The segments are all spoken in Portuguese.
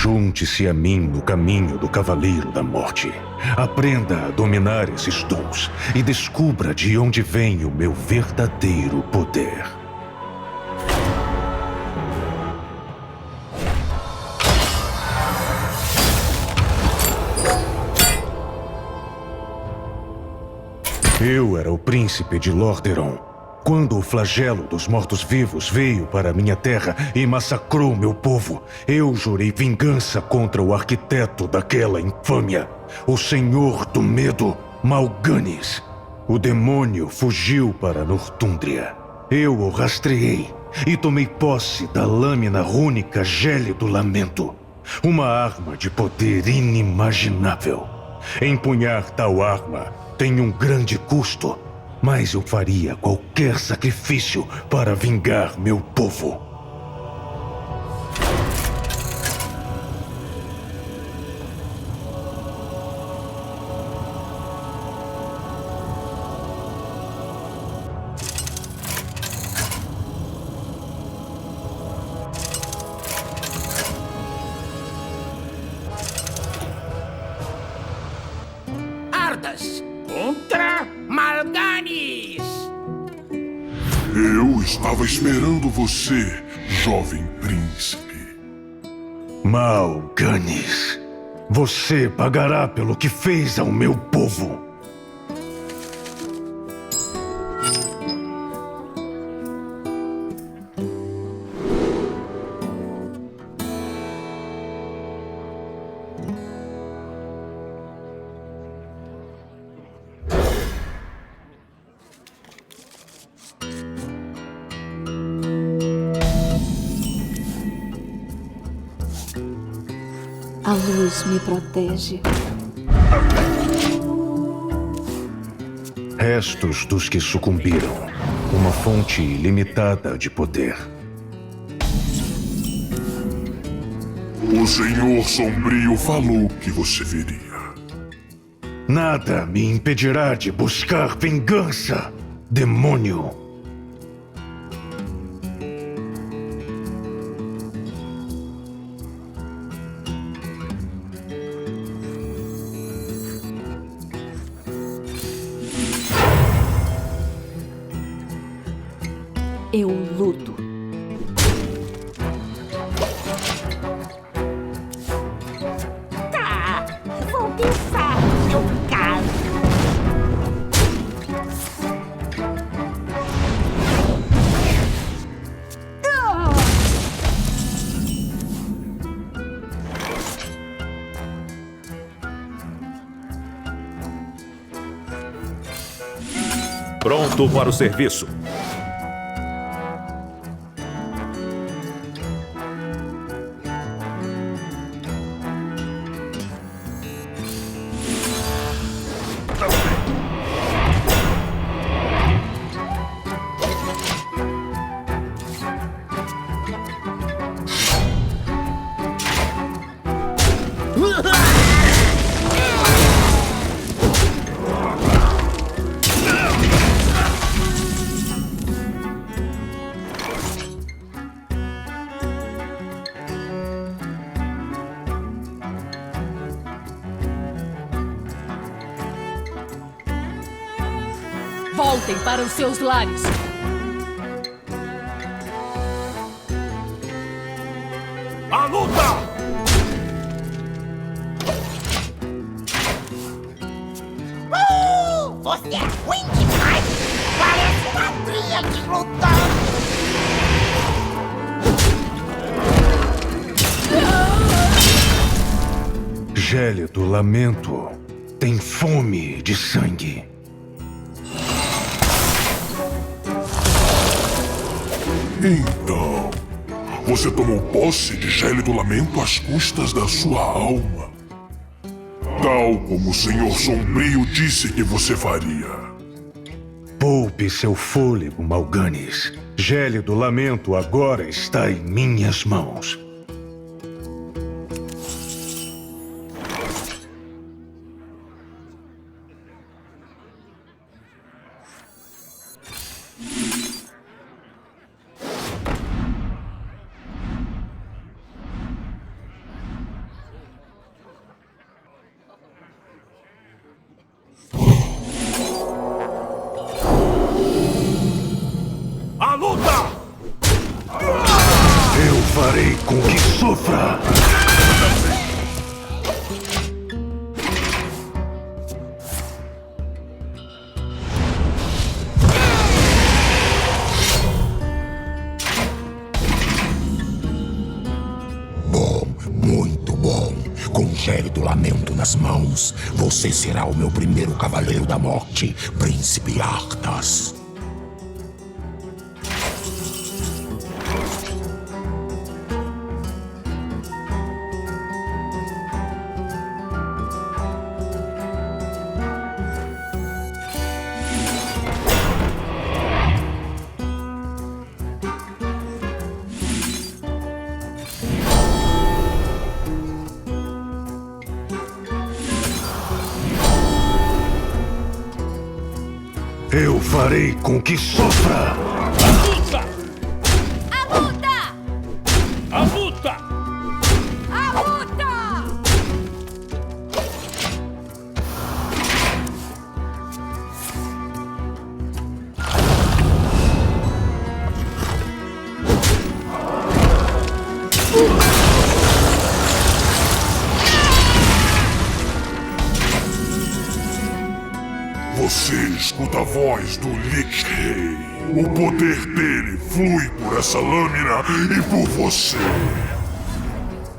Junte-se a mim no caminho do Cavaleiro da Morte. Aprenda a dominar esses dons e descubra de onde vem o meu verdadeiro poder. Eu era o príncipe de Lordaeron. Quando o flagelo dos mortos-vivos veio para minha terra e massacrou meu povo, eu jurei vingança contra o arquiteto daquela infâmia, o Senhor do Medo, Mal'Ganis. O demônio fugiu para Northumbria. Eu o rastreei e tomei posse da lâmina rúnica Gélido Lamento, uma arma de poder inimaginável. Empunhar tal arma tem um grande custo, mas eu faria qualquer sacrifício para vingar meu povo. Ardas contra Mal'Ganis! Eu estava esperando você, jovem príncipe. Mal'Ganis, você pagará pelo que fez ao meu povo. A luz me protege. Restos dos que sucumbiram. Uma fonte ilimitada de poder. O Senhor Sombrio falou que você viria. Nada me impedirá de buscar vingança, demônio. Eu luto. Tá, vou pensar no seu caso. Pronto para o serviço. Voltem para os seus lares. A luta! Você é ruim demais! Parece uma tríade lutando! Gélido Lamento tem fome de sangue. Então, você tomou posse de Gélido Lamento às custas da sua alma. Tal como o Senhor Sombrio disse que você faria. Poupe seu fôlego, Mal'Ganis. Gélido Lamento agora está em minhas mãos. Gele do Lamento nas mãos, você será o meu primeiro Cavaleiro da Morte, Príncipe Arthas. Eu farei com que sofra! A luta! A luta! A luta! Você escuta a voz do Lich Rei. O poder dele flui por essa lâmina e por você.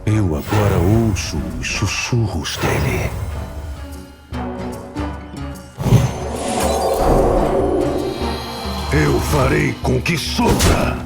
Eu agora ouço os sussurros dele. Eu farei com que sofra!